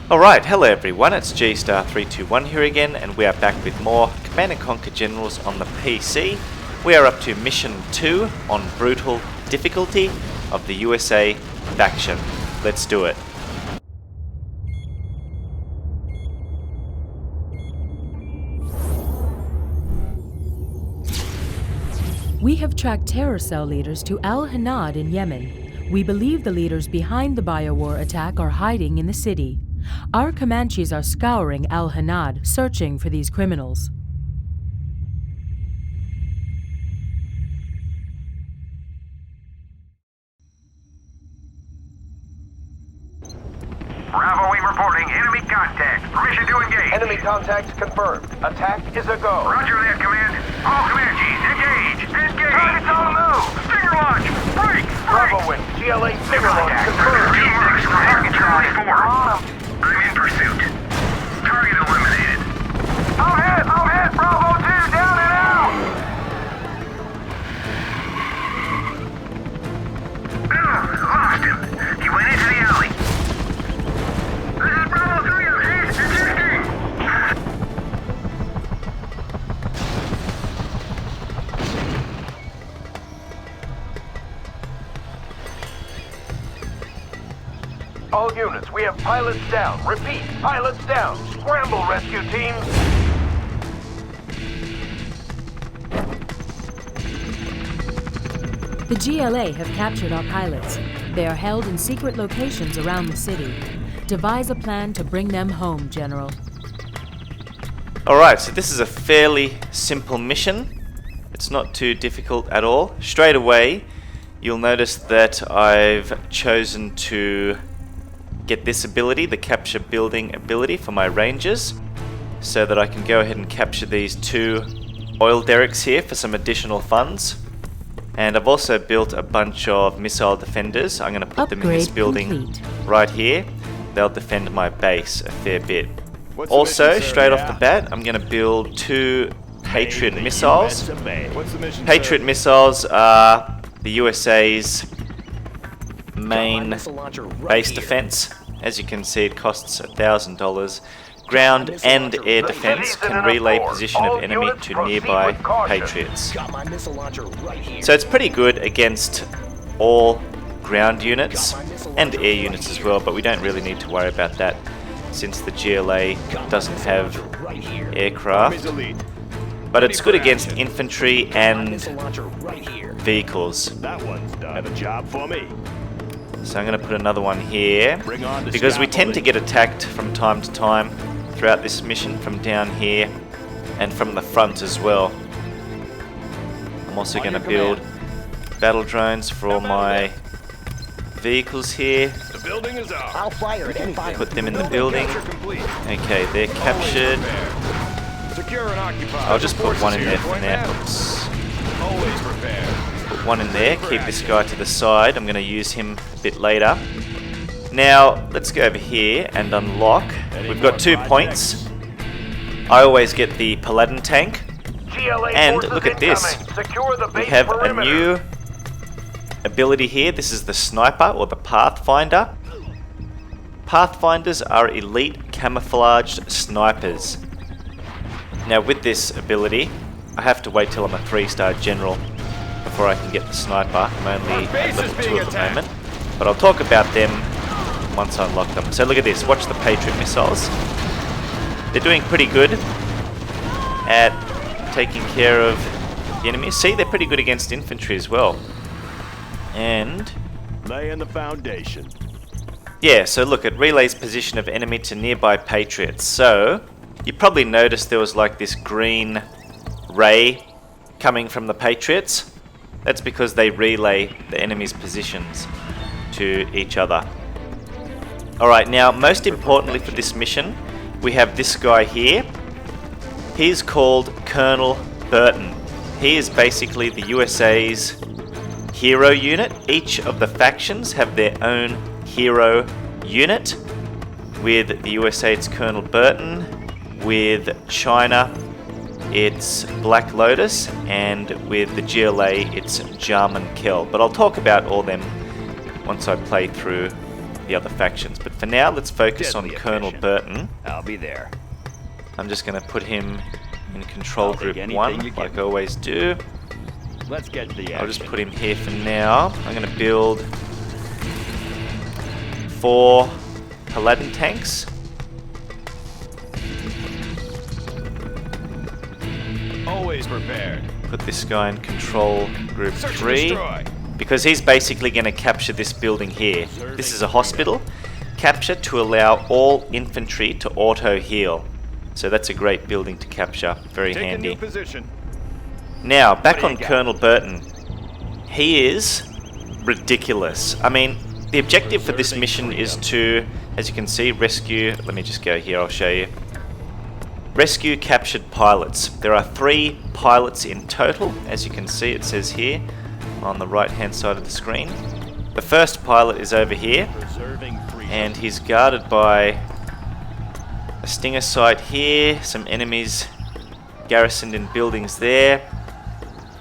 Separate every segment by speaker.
Speaker 1: Alright, hello everyone, it's G-Star321 here again, and we are back with more Command & Conquer Generals on the PC. We are up to Mission 2 on Brutal Difficulty of the USA faction. Let's do it.
Speaker 2: We have tracked terror cell leaders to Al Hanad in Yemen. We believe the leaders behind the biowar attack are hiding in the city. Our Comanches are scouring Al Hanad, searching for these criminals.
Speaker 3: Bravo, we reporting enemy contact. Permission to engage.
Speaker 4: Enemy contact confirmed. Attack is a go.
Speaker 3: Roger that, Command. All Comanches, engage! Engage! Targets on the move! Finger launch! Break!
Speaker 4: Bravo win. GLA finger launch confirmed.
Speaker 3: T6 for target Charlie 4. I'm in pursuit. Target eliminated. I'm hit! Bravo 2 down and out! Lost him. He went into the alley. This is Bravo 3. He's resisting.
Speaker 4: All units, we have pilots down. Repeat, pilots down. Scramble, rescue teams.
Speaker 2: The GLA have captured our pilots. They are held in secret locations around the city. Devise a plan to bring them home, General.
Speaker 1: Alright, so this is a fairly simple mission. It's not too difficult at all. Straight away, you'll notice that I've chosen to get this ability, the capture building ability for my rangers, so that I can go ahead and capture these 2 oil derricks here for some additional funds. And I've also built a bunch of missile defenders. I'm going to put them in this building
Speaker 2: complete.
Speaker 1: right here. They'll defend my base a fair bit. Also, straight off the bat, I'm going to build 2 Patriot missiles. Patriot missiles are the USA's main base defense. As you can see, it costs $1,000. Ground and air defense can relay position of enemy to nearby Patriots. So it's pretty good against all ground units and air units as well, but we don't really need to worry about that since the GLA doesn't have aircraft. But it's good against infantry and vehicles.
Speaker 5: That one's done a job for me.
Speaker 1: So I'm going to put another one here, because we tend to get attacked from time to time throughout this mission, from down here and from the front as well. I'm also going to build battle drones for all my vehicles here.
Speaker 5: The building is ours.
Speaker 6: I'll fire at any time.
Speaker 1: Put them in the building. Okay, they're captured.
Speaker 5: Secure and occupied.
Speaker 1: I'll just put one in there for now. Oops.
Speaker 5: Always prepared.
Speaker 1: Put one in there, keep this guy to the side. I'm going to use him a bit later. Now, let's go over here and unlock. We've got 2 points. I always get the Paladin tank.
Speaker 4: GLA
Speaker 1: And
Speaker 4: forces
Speaker 1: look at this.
Speaker 4: incoming. Secure the
Speaker 1: We
Speaker 4: base
Speaker 1: have a
Speaker 4: perimeter.
Speaker 1: new ability here. This is the Sniper, or the Pathfinder. Pathfinders are elite camouflaged snipers. Now with this ability, I have to wait till I'm a 3-star general before I can get the Sniper. I'm only at level 2 at the moment, but I'll talk about them once I unlock them. So look at this, watch the Patriot missiles. They're doing pretty good at taking care of the enemy. See, they're pretty good against infantry as well. And
Speaker 5: Laying the foundation.
Speaker 1: yeah, so look, it relays position of enemy to nearby Patriots. So you probably noticed there was like this green ray coming from the Patriots. That's because they relay the enemy's positions to each other. Alright, now most importantly for this mission, we have this guy here. He's called Colonel Burton. He is basically the USA's hero unit. Each of the factions have their own hero unit. With the USA, it's Colonel Burton. With China, it's Black Lotus. And with the GLA, it's Jarman Kell. But I'll talk about all them once I play through the other factions. But for now, let's focus on
Speaker 5: Deadly
Speaker 1: Colonel
Speaker 5: efficient.
Speaker 1: Burton.
Speaker 5: I'll be there.
Speaker 1: I'm just going to put him in control
Speaker 5: I'll take
Speaker 1: group
Speaker 5: anything
Speaker 1: 1,
Speaker 5: you give
Speaker 1: like I
Speaker 5: me.
Speaker 1: always do.
Speaker 5: Let's get to the action.
Speaker 1: I'll just put him here for now. I'm going to build 4 Paladin tanks.
Speaker 5: Always prepared.
Speaker 1: Put this guy in control group
Speaker 5: Search and
Speaker 1: 3.
Speaker 5: destroy.
Speaker 1: Because he's basically going to capture this building here. This is a hospital. Capture to allow all infantry to auto-heal. So that's a great building to capture. Very
Speaker 5: Take a
Speaker 1: handy.
Speaker 5: new position.
Speaker 1: Now, back
Speaker 5: What do
Speaker 1: on
Speaker 5: you got?
Speaker 1: Colonel Burton. He is ridiculous. I mean, the objective for this
Speaker 5: Preserving
Speaker 1: mission is
Speaker 5: freedom.
Speaker 1: to, as you can see, rescue... Let me just go here, I'll show you. Rescue captured pilots. There are 3 pilots in total. As you can see, it says here on the right-hand side of the screen. The first pilot is over here,
Speaker 5: Preserving freedom.
Speaker 1: and he's guarded by a stinger site here, some enemies garrisoned in buildings there.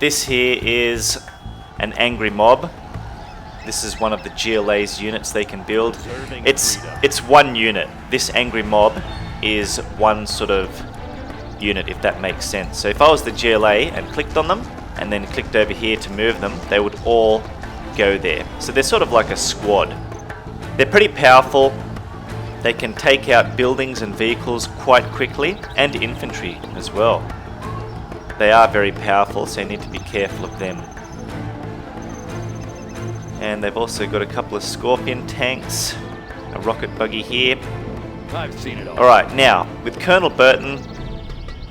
Speaker 1: This here is an angry mob. This is one of the GLA's units they can build.
Speaker 5: Preserving
Speaker 1: It's
Speaker 5: freedom.
Speaker 1: one unit. This angry mob is one sort of unit, if that makes sense. So if I was the GLA and clicked on them and then clicked over here to move them, they would all go there. So they're sort of like a squad. They're pretty powerful. They can take out buildings and vehicles quite quickly, and infantry as well. They are very powerful, so you need to be careful of them. And they've also got a couple of Scorpion tanks, a rocket buggy here.
Speaker 5: I've seen it all.
Speaker 1: Alright, now, with Colonel Burton,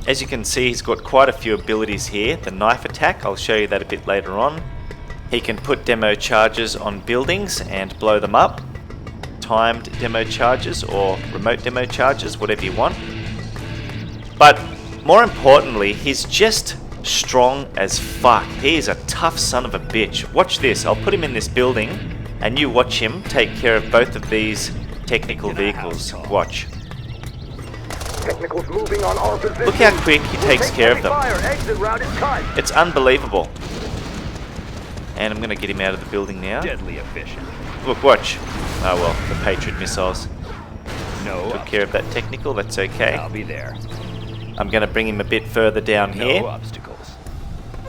Speaker 1: as you can see, he's got quite a few abilities here. The knife attack, I'll show you that a bit later on. He can put demo charges on buildings and blow them up. Timed demo charges or remote demo charges, whatever you want. But more importantly, he's just strong as fuck. He is a tough son of a bitch. Watch this, I'll put him in this building and you watch him take care of both of these technical vehicles. Watch.
Speaker 4: Technicals moving on our position.
Speaker 1: Look how quick he takes care of them.
Speaker 4: Fire. Exit route is cut.
Speaker 1: It's unbelievable. And I'm going to get him out of the building now.
Speaker 5: Deadly efficient.
Speaker 1: Look, watch. Oh well, the Patriot missiles
Speaker 5: No.
Speaker 1: took care of that technical, that's okay.
Speaker 5: I'll be there.
Speaker 1: I'm going to bring him a bit further down
Speaker 5: No
Speaker 1: here.
Speaker 5: obstacles.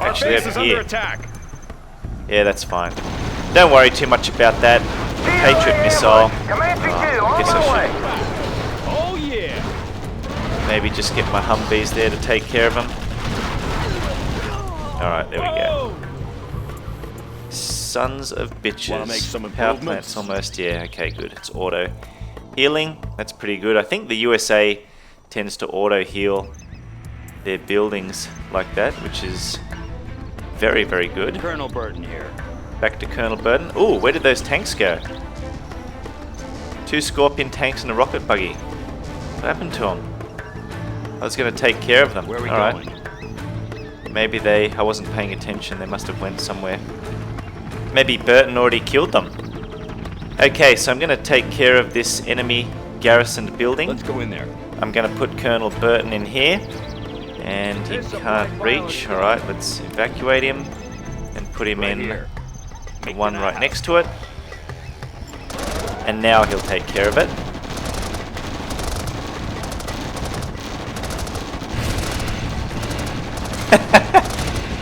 Speaker 1: Actually,
Speaker 5: Our base
Speaker 1: over
Speaker 5: is
Speaker 1: here.
Speaker 5: under attack.
Speaker 1: Yeah, that's fine. Don't worry too much about that. Patriot missile.
Speaker 4: Comanche 2,
Speaker 1: I guess
Speaker 4: on my
Speaker 1: I
Speaker 4: way.
Speaker 5: Oh yeah.
Speaker 1: should maybe just get my Humvees there to take care of them. Alright, there we go.
Speaker 5: Whoa.
Speaker 1: Sons of bitches.
Speaker 5: Wanna make some
Speaker 1: Power
Speaker 5: improvements?
Speaker 1: plant's almost, yeah, okay, good. It's auto healing. That's pretty good. I think the USA tends to auto heal their buildings like that, which is very, very good.
Speaker 5: Colonel Burton here.
Speaker 1: Back to Colonel Burton. Ooh, where did those tanks go? 2 Scorpion tanks and a rocket buggy. What happened to them? I was going to take care of them.
Speaker 5: Where are we
Speaker 1: All
Speaker 5: going?
Speaker 1: right. Maybe I wasn't paying attention. They must have went somewhere. Maybe Burton already killed them. Okay, so I'm going to take care of this enemy garrisoned building.
Speaker 5: Let's go in there.
Speaker 1: I'm going to put Colonel Burton in here. And he
Speaker 5: There's some
Speaker 1: can't
Speaker 5: black
Speaker 1: reach.
Speaker 5: violence.
Speaker 1: Alright, let's evacuate him. And put him
Speaker 5: Right
Speaker 1: in
Speaker 5: here.
Speaker 1: the
Speaker 5: Make
Speaker 1: one
Speaker 5: it
Speaker 1: right
Speaker 5: out.
Speaker 1: next to it. And now he'll take care of it.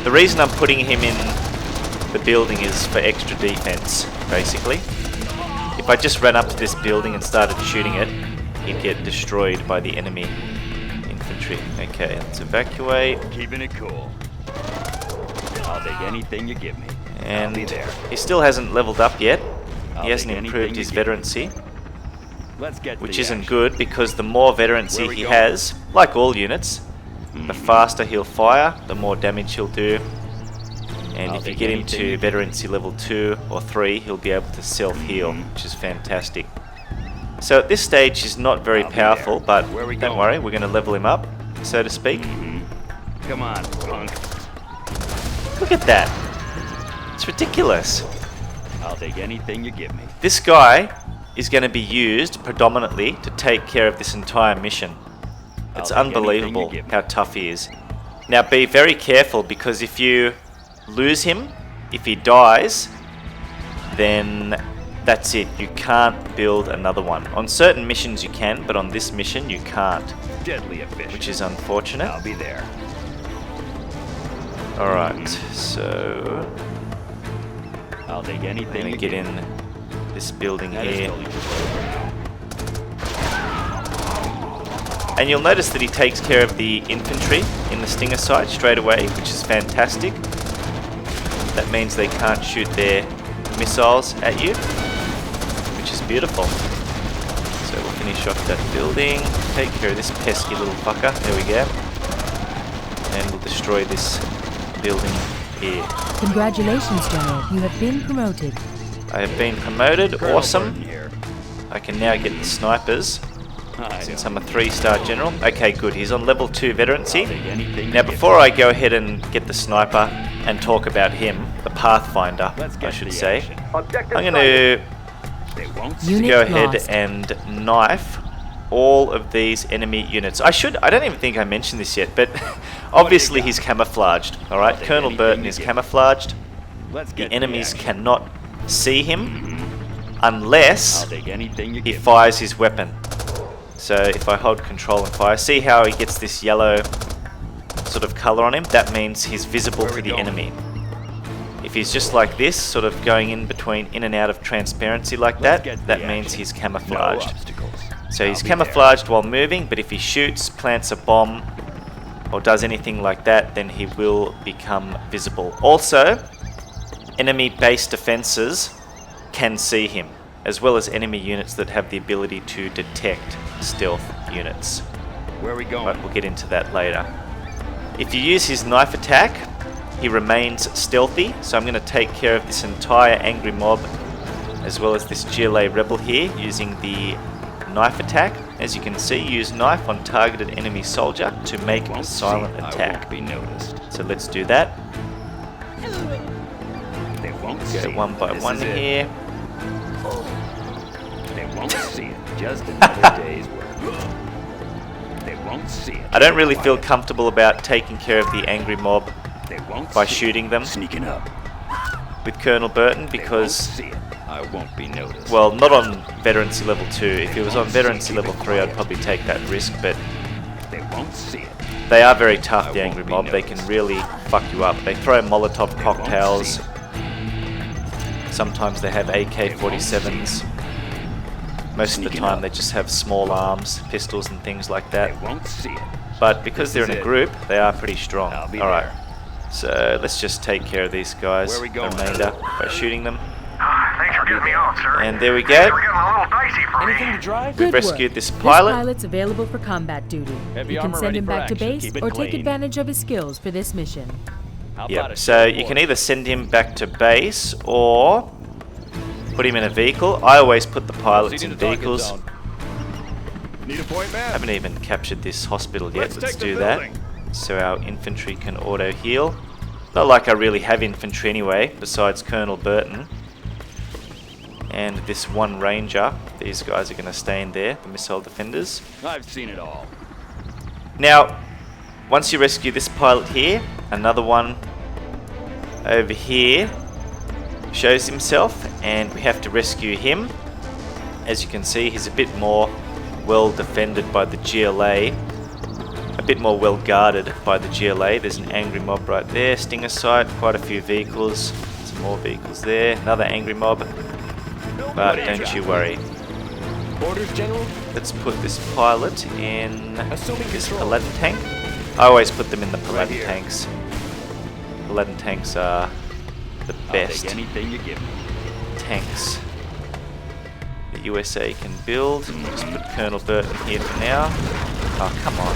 Speaker 1: The reason I'm putting him in the building is for extra defense, basically. If I just ran up to this building and started shooting it, he'd get destroyed by the enemy infantry. Okay, let's evacuate.
Speaker 5: Keeping it cool. I'll take anything you give me.
Speaker 1: And
Speaker 5: I'll be there.
Speaker 1: he still hasn't leveled up yet.
Speaker 5: I'll
Speaker 1: He hasn't
Speaker 5: take anything
Speaker 1: improved
Speaker 5: you
Speaker 1: his
Speaker 5: give me.
Speaker 1: veterancy,
Speaker 5: Let's get
Speaker 1: which
Speaker 5: the
Speaker 1: isn't
Speaker 5: action.
Speaker 1: good because the more veterancy
Speaker 5: Where we
Speaker 1: he
Speaker 5: going?
Speaker 1: has, like all units, the faster he'll fire, the more damage he'll do. And
Speaker 5: I'll
Speaker 1: if you
Speaker 5: take
Speaker 1: get him
Speaker 5: anything
Speaker 1: to
Speaker 5: you give
Speaker 1: veterancy level 2 or 3, he'll be able to self-heal,
Speaker 5: Mhm.
Speaker 1: which is fantastic. So at this stage he's not very
Speaker 5: I'll be
Speaker 1: powerful,
Speaker 5: there.
Speaker 1: but
Speaker 5: Where we
Speaker 1: don't
Speaker 5: going?
Speaker 1: worry, we're going to level him up, so to speak.
Speaker 5: Come on, punk.
Speaker 1: Look at that. It's ridiculous.
Speaker 5: I'll take anything you give me.
Speaker 1: This guy is going to be used predominantly to take care of this entire mission. It's
Speaker 5: I'll take anything
Speaker 1: unbelievable
Speaker 5: you give me.
Speaker 1: how tough he is. Now be very careful because if you lose him, if he dies, then that's it. You can't build another one. On certain missions you can, but on this mission you can't,
Speaker 5: Deadly efficient.
Speaker 1: which is unfortunate.
Speaker 5: I'll be there.
Speaker 1: Alright, so
Speaker 5: I'll take
Speaker 1: I'm
Speaker 5: anything
Speaker 1: gonna
Speaker 5: you
Speaker 1: get
Speaker 5: give.
Speaker 1: in this building
Speaker 5: That is
Speaker 1: here.
Speaker 5: totally true.
Speaker 1: And you'll notice that he takes care of the infantry in the Stinger site straight away, which is fantastic. That means they can't shoot their missiles at you, which is beautiful. So we'll finish off that building, take care of this pesky little fucker. There we go. And we'll destroy this building here.
Speaker 2: Congratulations, General. You have been promoted.
Speaker 1: I have been promoted.
Speaker 5: Colonel
Speaker 1: Awesome.
Speaker 5: Burton here.
Speaker 1: I can now get the snipers.
Speaker 5: I
Speaker 1: Since
Speaker 5: know.
Speaker 1: I'm a 3-star general. Okay, good. He's on level 2 veterancy.
Speaker 5: I'll take anything
Speaker 1: Now,
Speaker 5: you give.
Speaker 1: before I go ahead and get the sniper and talk about him, the Pathfinder,
Speaker 5: Let's
Speaker 1: I
Speaker 5: get
Speaker 1: should
Speaker 5: the
Speaker 1: say,
Speaker 5: action.
Speaker 4: Objective
Speaker 1: I'm going to
Speaker 5: They won't
Speaker 2: Unit
Speaker 1: go ahead
Speaker 2: lost.
Speaker 1: and knife all of these enemy units. I don't even think I mentioned this yet, but obviously he's camouflaged. All right,
Speaker 5: take
Speaker 1: Colonel
Speaker 5: anything
Speaker 1: Burton
Speaker 5: you
Speaker 1: is
Speaker 5: give.
Speaker 1: camouflaged.
Speaker 5: Let's
Speaker 1: The
Speaker 5: get
Speaker 1: enemies
Speaker 5: action.
Speaker 1: cannot see him unless
Speaker 5: I'll take anything you
Speaker 1: he
Speaker 5: give.
Speaker 1: fires his weapon. So if I hold control and fire, see how he gets this yellow sort of color on him? That means he's visible
Speaker 5: Where
Speaker 1: to
Speaker 5: we
Speaker 1: the
Speaker 5: going?
Speaker 1: enemy. If he's just like this, sort of going in and out of transparency like
Speaker 5: Let's
Speaker 1: that,
Speaker 5: get
Speaker 1: that
Speaker 5: the
Speaker 1: means
Speaker 5: action.
Speaker 1: he's
Speaker 5: No
Speaker 1: camouflaged.
Speaker 5: obstacles.
Speaker 1: So he's
Speaker 5: I'll be there.
Speaker 1: camouflaged while moving, but if he shoots, plants a bomb, or does anything like that, then he will become visible. Also, enemy base defenses can see him, as well as enemy units that have the ability to detect stealth units.
Speaker 5: Where are we going?
Speaker 1: But we'll get into that later. If you use his knife attack, he remains stealthy, so I'm going to take care of this entire angry mob, as well as this GLA rebel here, using the knife attack. As you can see, use knife on targeted enemy soldier to make a
Speaker 5: Won't
Speaker 1: silent
Speaker 5: see it. I
Speaker 1: attack.
Speaker 5: won't be noticed.
Speaker 1: So let's do that.
Speaker 5: They won't
Speaker 1: Go
Speaker 5: see
Speaker 1: one
Speaker 5: it.
Speaker 1: by
Speaker 5: This
Speaker 1: one
Speaker 5: is it.
Speaker 1: here.
Speaker 5: They won't see it. Just another day's work. They won't see it.
Speaker 1: I don't really feel comfortable about taking care of the angry mob
Speaker 5: They won't
Speaker 1: by
Speaker 5: see
Speaker 1: shooting
Speaker 5: it.
Speaker 1: them
Speaker 5: Sneaking up.
Speaker 1: with Colonel Burton
Speaker 5: They won't
Speaker 1: because,
Speaker 5: see it. I won't be noticed.
Speaker 1: well, not on veterancy level 2. If it was on veterancy level 3, I'd probably take that risk, but
Speaker 5: They won't see it.
Speaker 1: they are very tough,
Speaker 5: I
Speaker 1: the
Speaker 5: won't
Speaker 1: angry
Speaker 5: be
Speaker 1: mob. They can
Speaker 5: noticed.
Speaker 1: really fuck you up. They throw Molotov
Speaker 5: They won't
Speaker 1: cocktails.
Speaker 5: see it.
Speaker 1: Sometimes they have AK-47s. Most of the
Speaker 5: Sneaking
Speaker 1: time
Speaker 5: up.
Speaker 1: they just have small arms, pistols and things like
Speaker 5: They
Speaker 1: that.
Speaker 5: won't see it.
Speaker 1: But because they're
Speaker 5: This
Speaker 1: in a
Speaker 5: is it.
Speaker 1: group, they are pretty strong.
Speaker 5: I'll be
Speaker 1: Alright,
Speaker 5: there.
Speaker 1: so let's just take care of these guys,
Speaker 5: Where are we
Speaker 1: the
Speaker 5: going?
Speaker 1: remainder, by shooting them.
Speaker 3: Thanks for getting me on, sir.
Speaker 1: And there we
Speaker 3: Things
Speaker 1: go.
Speaker 3: were getting a little dicey for
Speaker 5: Anything
Speaker 3: me.
Speaker 5: to drive?
Speaker 2: Good
Speaker 1: rescued
Speaker 2: work.
Speaker 1: this pilot.
Speaker 2: This pilot's available for combat duty.
Speaker 5: Heavy
Speaker 2: You can
Speaker 5: armor
Speaker 2: send
Speaker 5: ready
Speaker 2: him
Speaker 5: for
Speaker 2: back to
Speaker 5: action.
Speaker 2: base
Speaker 5: Keep it
Speaker 2: or take
Speaker 5: clean.
Speaker 2: advantage of his skills for this mission.
Speaker 5: How about
Speaker 1: Yep,
Speaker 5: a
Speaker 1: so
Speaker 5: short
Speaker 1: you can
Speaker 5: order?
Speaker 1: either send him back to base or put him in a vehicle. I always put the pilots
Speaker 5: Proceeding
Speaker 1: in
Speaker 5: to target
Speaker 1: vehicles.
Speaker 5: zone. Need a point, man?
Speaker 1: Haven't even captured this hospital yet.
Speaker 5: Let's
Speaker 1: Let's
Speaker 5: take the
Speaker 1: do that.
Speaker 5: building.
Speaker 1: So our infantry can auto heal. Not like I really have infantry anyway, besides Colonel Burton. And this one ranger. These guys are going to stay in there, the missile defenders.
Speaker 5: I've seen it all.
Speaker 1: Now, once you rescue this pilot here, another one over here shows himself, and we have to rescue him. As you can see, he's a bit more well defended by the GLA, a bit more well guarded by the GLA. There's an angry mob right there, Stinger site, quite a few vehicles, some more vehicles there, another angry mob, but don't you worry.
Speaker 5: Orders, General?
Speaker 1: Let's put this pilot in
Speaker 5: Assuming
Speaker 1: this
Speaker 5: control.
Speaker 1: Paladin tank. I always put them in the Paladin
Speaker 5: here.
Speaker 1: tanks. Paladin tanks are the
Speaker 5: I'll
Speaker 1: best
Speaker 5: take anything you give me.
Speaker 1: tanks the USA can build. Just put Colonel Burton here for now. Oh, come on.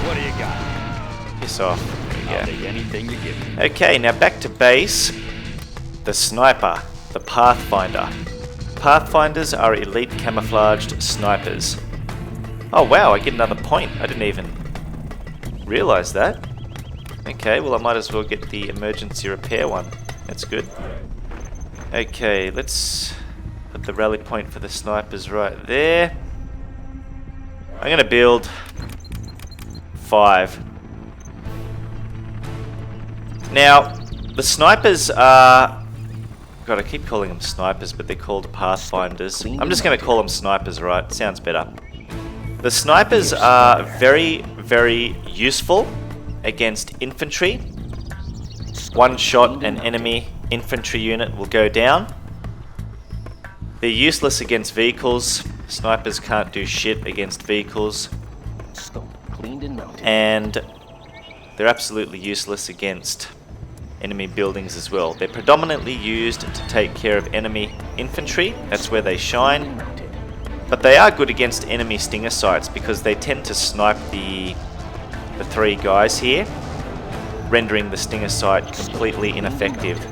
Speaker 5: What do you got?
Speaker 1: Piss off.
Speaker 5: I'll
Speaker 1: There we
Speaker 5: take anything you give me.
Speaker 1: go. Okay, now back to base. The sniper, the Pathfinder. Pathfinders are elite camouflaged snipers. Oh wow, I get another point. I didn't even realize that. Okay, well I might as well get the emergency repair one. That's good. Okay, let's put the rally point for the snipers right there. I'm gonna build 5. Now, the snipers are God, I keep calling them snipers, but they're called pathfinders. I'm just going to call them snipers, right? Sounds better. The snipers are very, very useful against infantry. One shot, an enemy infantry unit will go down. They're useless against vehicles. Snipers can't do shit against vehicles. And they're absolutely useless against enemy buildings as well. They're predominantly used to take care of enemy infantry. That's where they shine. But they are good against enemy stinger sites because they tend to snipe the three guys here, rendering the stinger site completely ineffective.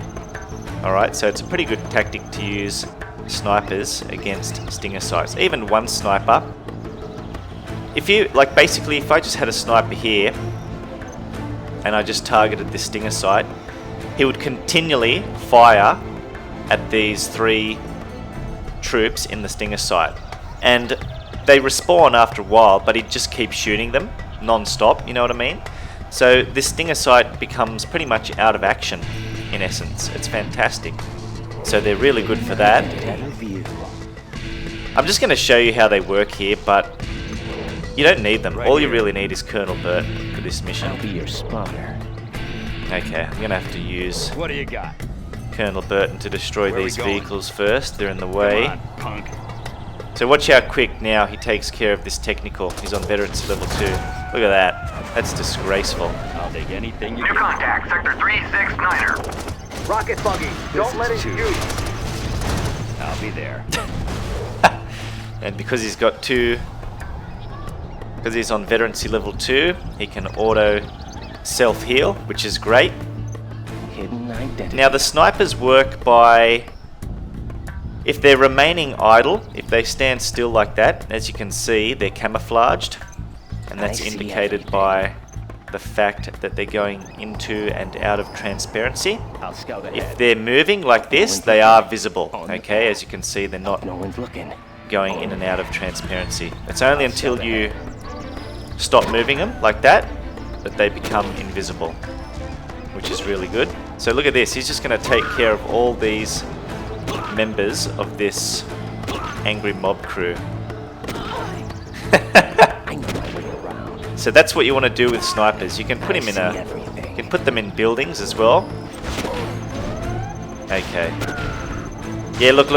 Speaker 1: Alright, so it's a pretty good tactic to use snipers against stinger sites. Even one sniper. If you, like, basically if I just had a sniper here and I just targeted this stinger site, he would continually fire at these three troops in the stinger site. And they respawn after a while, but he'd just keep shooting them non-stop, you know what I mean? So this stinger site becomes pretty much out of action, in essence. It's fantastic. So they're really good for that. I'm just going to show you how they work here, but you don't need them. All you really need is Colonel Burton for this mission.
Speaker 5: I'll be your spotter.
Speaker 1: Okay, I'm going to have to use
Speaker 5: What do you got?
Speaker 1: Colonel Burton to destroy
Speaker 5: Where
Speaker 1: these
Speaker 5: we going?
Speaker 1: vehicles first. They're in the way.
Speaker 5: Come on, punk.
Speaker 1: So watch how quick now he takes care of this technical. He's on veterans level 2. Look at that. That's disgraceful.
Speaker 5: I'll take anything you
Speaker 3: New
Speaker 5: get.
Speaker 3: contact, Sector 369er.
Speaker 4: Rocket buggy, don't let it
Speaker 5: is
Speaker 4: shoot.
Speaker 5: I'll be there.
Speaker 1: And because he's got because he's on veterancy level 2, he can auto self-heal, which is great.
Speaker 5: Hidden identity.
Speaker 1: Now the snipers work by, if they're remaining idle, if they stand still like that, as you can see, they're camouflaged. And that's
Speaker 5: I see
Speaker 1: indicated
Speaker 5: everything.
Speaker 1: by the fact that they're going into and out of transparency.
Speaker 5: I'll scout ahead.
Speaker 1: If they're moving like this, they are visible. Okay, as you can see, they're not
Speaker 5: No one's looking.
Speaker 1: going in and out of transparency. It's only until you stop moving them like that they become invisible, which is really good. So look at this, he's just going to take care of all these members of this angry mob crew.
Speaker 5: I know my way around.
Speaker 1: So that's what you want to do with snipers. You can put him in
Speaker 5: I see
Speaker 1: you
Speaker 5: everything.
Speaker 1: can put them in buildings as well. Okay. Yeah, look.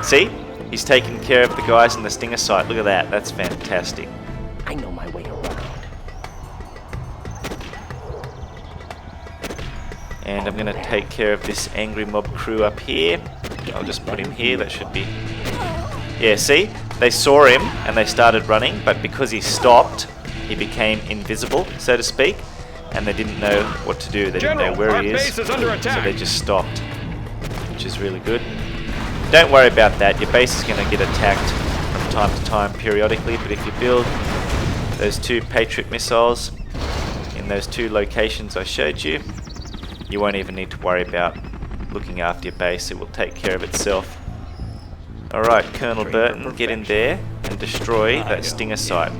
Speaker 1: See? He's taking care of the guys in the stinger site. Look at that. That's fantastic.
Speaker 5: I know my way around.
Speaker 1: And I'm going to take care of this angry mob crew up here. I'll just put him here. That should be... Yeah, see? They saw him and they started running, but because he stopped, he became invisible, so to speak. And they didn't know what to do. They didn't know where he is. So they just stopped, which is really good. Don't worry about that. Your base is going to get attacked from time to time periodically, but if you build those 2 Patriot missiles in those 2 locations I showed you, you won't even need to worry about looking after your base. It will take care of itself. Alright, Colonel Burton, get in there and destroy that stinger site.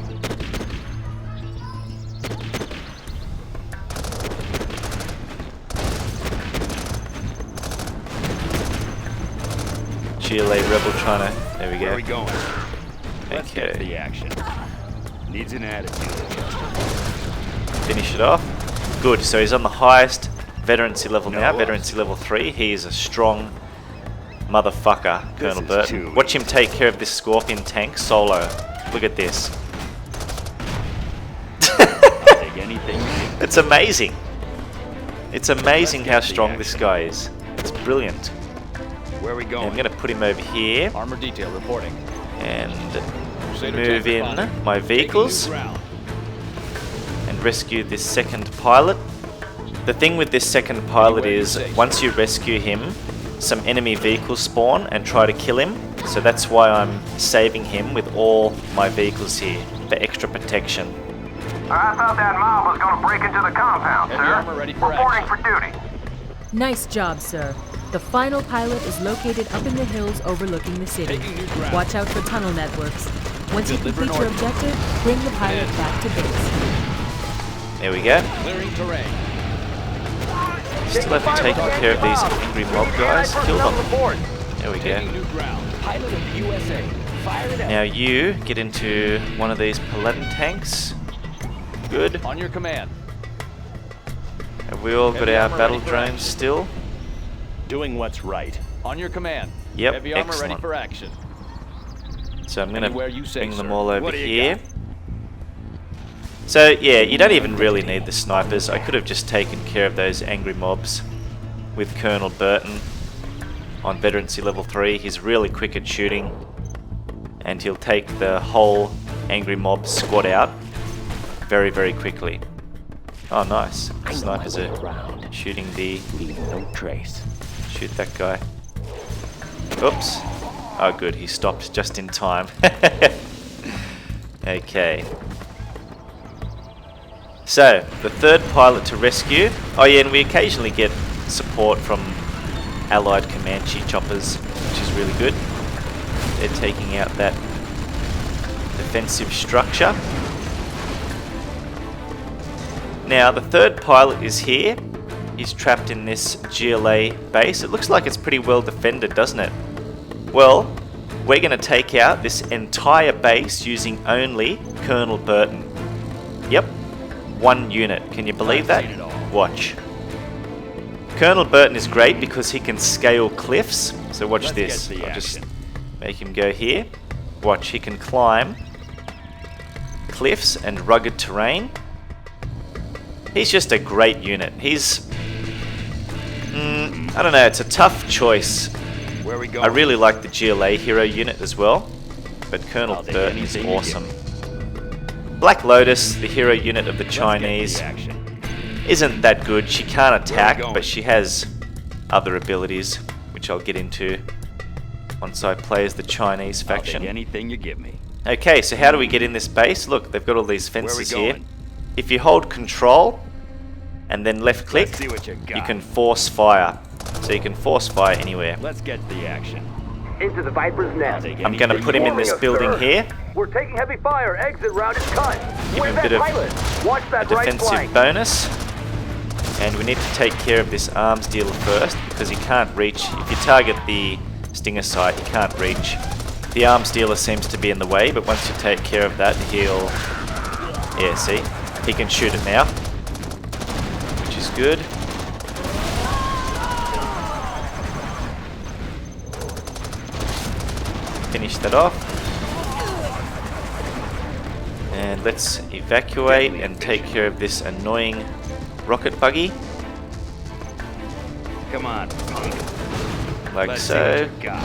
Speaker 1: GLA Rebel trying to... There we
Speaker 5: Where are we
Speaker 1: go.
Speaker 5: going? Let's get to the
Speaker 1: Okay,
Speaker 5: action. Needs an attitude.
Speaker 1: finish it off. Good, so he's on the highest veterancy level now,
Speaker 5: No.
Speaker 1: veterancy level 3. He is a strong motherfucker, Colonel
Speaker 5: is
Speaker 1: Burton.
Speaker 5: too
Speaker 1: Watch him take care of this Scorpion tank solo. Look at this.
Speaker 5: I'll take anything you get.
Speaker 1: It's amazing. It's amazing
Speaker 5: Let's
Speaker 1: how
Speaker 5: get the
Speaker 1: strong this
Speaker 5: action.
Speaker 1: guy is. It's brilliant.
Speaker 5: Where are we
Speaker 1: And
Speaker 5: going?
Speaker 1: I'm going to put him over here
Speaker 6: Armor detail reporting.
Speaker 1: and
Speaker 6: Crusader
Speaker 1: move
Speaker 6: tank
Speaker 1: in
Speaker 6: spotted.
Speaker 1: my
Speaker 6: Taking
Speaker 1: vehicles
Speaker 6: new ground.
Speaker 1: and rescue this second pilot. The thing with this second pilot
Speaker 6: Anywhere you
Speaker 1: is
Speaker 6: say.
Speaker 1: once you rescue him, some enemy vehicles spawn and try to kill him. So that's why I'm saving him with all my vehicles here for extra protection.
Speaker 3: I thought that mob was going to break into the compound,
Speaker 6: Heavy
Speaker 3: sir.
Speaker 6: armor ready for
Speaker 3: Reporting
Speaker 6: action.
Speaker 3: for duty.
Speaker 2: Nice job, sir. The final pilot is located up in the hills overlooking the city.
Speaker 6: Taking new ground.
Speaker 2: Watch out for tunnel networks. Once you
Speaker 6: Deliver
Speaker 2: complete your
Speaker 6: north.
Speaker 2: objective, bring the pilot back to base.
Speaker 1: There we go.
Speaker 6: Clearing terrain.
Speaker 1: Still have to take care of these angry mob guys. Kill them. There we go.
Speaker 5: New ground. Pilot of the USA. Fire it up.
Speaker 1: Now you get into one of these Paladin tanks. Good.
Speaker 6: On your command.
Speaker 1: Have we all got
Speaker 6: Heavy
Speaker 1: our
Speaker 6: armor
Speaker 1: battle
Speaker 6: ready for
Speaker 1: drones
Speaker 6: action.
Speaker 1: still?
Speaker 5: Doing what's right.
Speaker 6: On your command.
Speaker 1: Yep,
Speaker 6: Heavy armor
Speaker 1: excellent.
Speaker 6: ready for action.
Speaker 1: So I'm going
Speaker 6: Anywhere
Speaker 1: to
Speaker 6: you say,
Speaker 1: bring them
Speaker 6: sir.
Speaker 1: all over
Speaker 5: What do you
Speaker 1: here.
Speaker 5: got?
Speaker 1: So yeah, you don't even really need the snipers. I could have just taken care of those angry mobs with Colonel Burton on Veterancy level 3. He's really quick at shooting and he'll take the whole angry mob squad out very, very quickly. Oh nice. Snipers are shooting the...
Speaker 5: Leave no trace.
Speaker 1: Shoot that guy. Oops. Oh good, he stopped just in time. Okay. So, the third pilot to rescue. Oh yeah, and we occasionally get support from allied Comanche choppers, which is really good. They're taking out that defensive structure. Now, the third pilot is here. He's trapped in this GLA base. It looks like it's pretty well defended, doesn't it? Well, we're going to take out this entire base using only Colonel Burton. Yep, one unit. Can you believe that? Watch. Colonel Burton is great because he can scale cliffs. So watch
Speaker 5: Let's
Speaker 1: this.
Speaker 5: get the
Speaker 1: I'll just
Speaker 5: action.
Speaker 1: make him go here. Watch, he can climb cliffs and rugged terrain. He's just a great unit. He's... I don't know, it's a tough choice.
Speaker 5: Where we go?
Speaker 1: I really like the GLA hero unit as well, but Colonel
Speaker 5: I'll take
Speaker 1: Burton is
Speaker 5: anything you
Speaker 1: awesome. Black Lotus, the hero unit of the
Speaker 5: Let's
Speaker 1: Chinese,
Speaker 5: get the action.
Speaker 1: isn't that good. She can't attack,
Speaker 5: going?
Speaker 1: but she has other abilities, which I'll get into once I play as the Chinese
Speaker 5: I'll take
Speaker 1: faction.
Speaker 5: anything you give me.
Speaker 1: Okay, so how do we get in this base? Look, they've got all these
Speaker 5: Where we
Speaker 1: fences here.
Speaker 5: going?
Speaker 1: If you hold control and then left click,
Speaker 5: Let's see what you got.
Speaker 1: you can force fire. So you can force fire anywhere.
Speaker 5: Let's get the action.
Speaker 4: Into the Viper's
Speaker 5: I'll
Speaker 4: nest.
Speaker 5: take
Speaker 1: I'm going to
Speaker 5: anything
Speaker 1: put
Speaker 5: you
Speaker 1: him in
Speaker 5: want.
Speaker 1: this building here.
Speaker 4: We're taking heavy fire. Exit route is cut.
Speaker 1: Give
Speaker 4: Where's
Speaker 1: him a
Speaker 4: that
Speaker 1: bit of
Speaker 4: pilot? Watch
Speaker 1: a
Speaker 4: that right
Speaker 1: defensive
Speaker 4: flank.
Speaker 1: bonus. And we need to take care of this arms dealer first because he can't reach. If you target the stinger site, he can't reach. The arms dealer seems to be in the way, but once you take care of that, he'll... Yeah, see? He can shoot it now, which is good. Finish that off. And let's evacuate and take care of this annoying rocket buggy,
Speaker 5: Come on, punk.
Speaker 1: like
Speaker 5: Let's
Speaker 1: so.
Speaker 5: see what you got.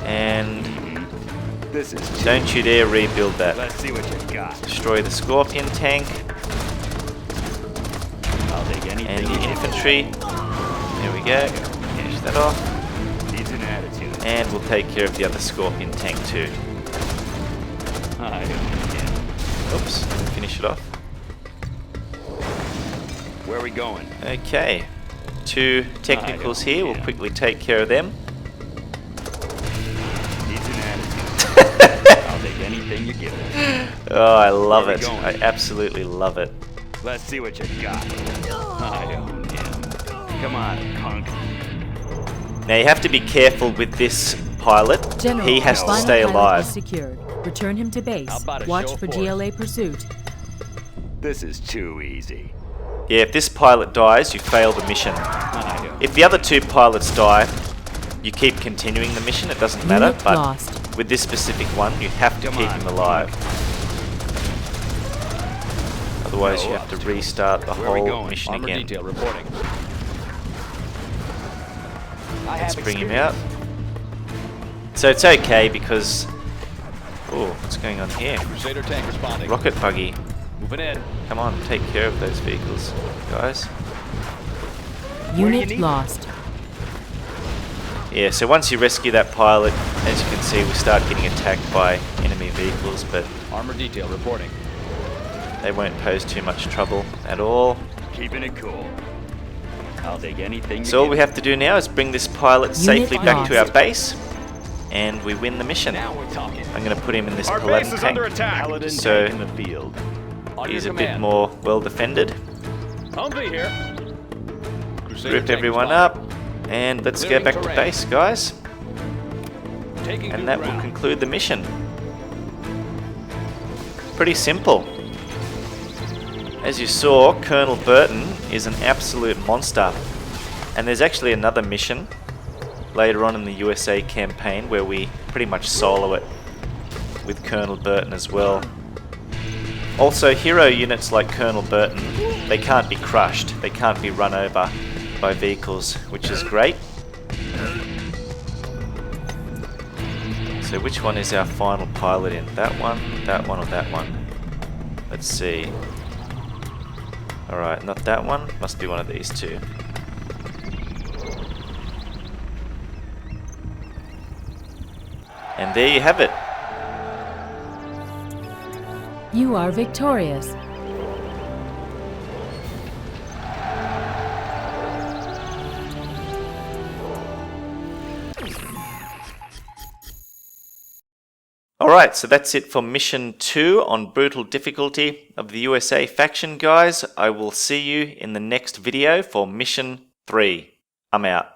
Speaker 1: And
Speaker 5: This is
Speaker 1: don't you dare rebuild that.
Speaker 5: Let's see what you got.
Speaker 1: Destroy the Scorpion tank
Speaker 5: I'll take anything
Speaker 1: and
Speaker 5: you
Speaker 1: the
Speaker 5: give me.
Speaker 1: infantry. There we go. Finish that off.
Speaker 5: Needs an attitude.
Speaker 1: And we'll take care of the other Scorpion tank too.
Speaker 5: I don't care.
Speaker 1: Oops, finish it off.
Speaker 5: Where are we going?
Speaker 1: Okay, 2 technicals here, we'll quickly take care of them.
Speaker 5: Needs an attitude. I'll take anything you give me.
Speaker 1: Oh, I love
Speaker 5: Where we
Speaker 1: it.
Speaker 5: going?
Speaker 1: I absolutely love it.
Speaker 5: Let's see what you got. I don't care. Come on, punk.
Speaker 1: Now you have to be careful with this pilot.
Speaker 2: General,
Speaker 1: He has to
Speaker 2: final
Speaker 1: stay
Speaker 2: pilot
Speaker 1: alive.
Speaker 2: is secured. Return him to base.
Speaker 6: How about a
Speaker 2: Watch
Speaker 6: show of
Speaker 2: for
Speaker 6: force?
Speaker 2: GLA pursuit.
Speaker 5: This is too easy.
Speaker 1: Yeah, if this pilot dies, you fail the mission.
Speaker 5: I don't.
Speaker 1: If the other 2 pilots die, you keep continuing the mission, it doesn't matter,
Speaker 2: Unit
Speaker 1: but
Speaker 2: lost.
Speaker 1: with this specific one, you have to
Speaker 5: Come
Speaker 1: keep
Speaker 5: on,
Speaker 1: him alive. Otherwise, you have to restart the
Speaker 5: Where are we
Speaker 1: whole
Speaker 5: going?
Speaker 1: mission
Speaker 6: Armor
Speaker 1: again.
Speaker 6: detail reporting.
Speaker 1: Let's bring him out. So it's okay because... Oh, what's going on here?
Speaker 6: Crusader tank responding.
Speaker 1: Rocket buggy.
Speaker 6: Moving in.
Speaker 1: Come on, take care of those vehicles, guys.
Speaker 2: Unit lost.
Speaker 1: Yeah, so once you rescue that pilot, as you can see, we start getting attacked by enemy vehicles, but
Speaker 6: Armor detail reporting.
Speaker 1: they won't pose too much trouble at all.
Speaker 5: Keeping it cool. I'll take anything you
Speaker 1: So all
Speaker 5: give
Speaker 1: we
Speaker 5: me.
Speaker 1: have to do now is bring this pilot
Speaker 2: Unit
Speaker 1: safely back to our
Speaker 2: lost.
Speaker 1: base, and we win the mission.
Speaker 5: Now we're talking.
Speaker 1: I'm going to put him in this
Speaker 4: Our
Speaker 1: Paladin
Speaker 4: base is
Speaker 1: tank.
Speaker 4: under attack.
Speaker 5: Paladin
Speaker 1: So-
Speaker 5: tank in the field.
Speaker 6: On
Speaker 1: He's a
Speaker 6: your
Speaker 1: bit
Speaker 6: command.
Speaker 1: more well defended.
Speaker 6: Humvee here. Crusader
Speaker 1: Group
Speaker 6: tank
Speaker 1: everyone
Speaker 6: responding.
Speaker 1: up. And let's go
Speaker 6: Clearing
Speaker 1: back to
Speaker 6: terrain.
Speaker 1: base, guys.
Speaker 6: Taking new
Speaker 1: And that will
Speaker 6: ground.
Speaker 1: conclude the mission. Pretty simple. As you saw, Colonel Burton is an absolute monster. And there's actually another mission later on in the USA campaign where we pretty much solo it with Colonel Burton as well. Also, hero units like Colonel Burton, they can't be crushed, they can't be run over by vehicles, which is great. So which one is our final pilot in? That one, or that one? Let's see. Alright, not that one, must be one of these two. And there you have it.
Speaker 2: You are victorious.
Speaker 1: Alright, so that's it for Mission 2 on Brutal Difficulty of the USA faction, guys. I will see you in the next video for Mission 3. I'm out.